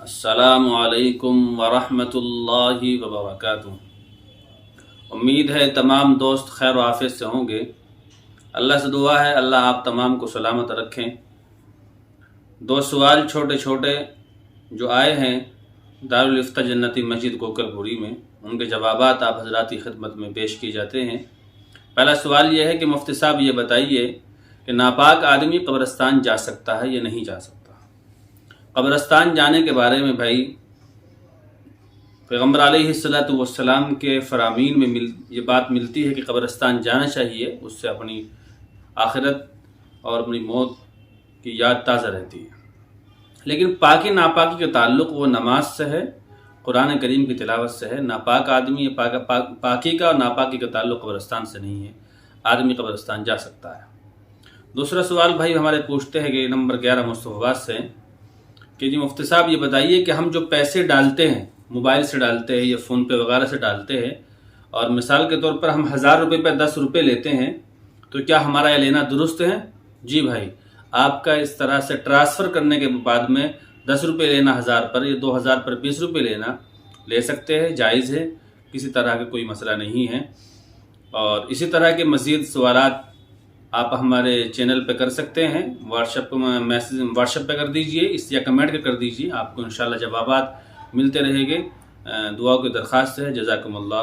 السلام علیکم ورحمۃ اللہ وبرکاتہ۔ امید ہے تمام دوست خیر و عافیت سے ہوں گے۔ اللہ سے دعا ہے اللہ آپ تمام کو سلامت رکھیں۔ دو سوال چھوٹے چھوٹے جو آئے ہیں دارالفتہ جنتی مسجد کوکر پوری میں، ان کے جوابات آپ حضرات کی خدمت میں پیش کیے جاتے ہیں۔ پہلا سوال یہ ہے کہ مفتی صاحب یہ بتائیے کہ ناپاک آدمی قبرستان جا سکتا ہے یا نہیں جا سکتا؟ قبرستان جانے کے بارے میں بھائی پیغمبر علیہ الصلوۃ والسلام کے فرامین میں یہ بات ملتی ہے کہ قبرستان جانا چاہیے، اس سے اپنی آخرت اور اپنی موت کی یاد تازہ رہتی ہے۔ لیکن پاکی ناپاکی کا تعلق وہ نماز سے ہے، قرآن کریم کی تلاوت سے ہے۔ ناپاک آدمی پاکی کا اور ناپاکی کا تعلق قبرستان سے نہیں ہے، آدمی قبرستان جا سکتا ہے۔ دوسرا سوال بھائی ہمارے پوچھتے ہیں کہ نمبر 11 مصطفیٰ سے کہ جی مفتی صاحب یہ بتائیے کہ ہم جو پیسے ڈالتے ہیں، موبائل سے ڈالتے ہیں یا فون پے وغیرہ سے ڈالتے ہیں، اور مثال کے طور پر ہم 1000 روپے پہ 10 روپے لیتے ہیں، تو کیا ہمارا یہ لینا درست ہے؟ جی بھائی، آپ کا اس طرح سے ٹرانسفر کرنے کے بعد میں 10 روپے لینا 1000 پر یا 2000 پر 20 روپے لینا لے سکتے ہیں، جائز ہے، کسی طرح کا کوئی مسئلہ نہیں ہے۔ اور اسی طرح کے مزید سوالات آپ ہمارے چینل پہ کر سکتے ہیں، واٹس ایپ پہ کر دیجئے یا کمنٹ کر دیجئے، آپ کو انشاءاللہ جوابات ملتے رہیں گے۔ دعا کی درخواست ہے، جزاکم اللہ۔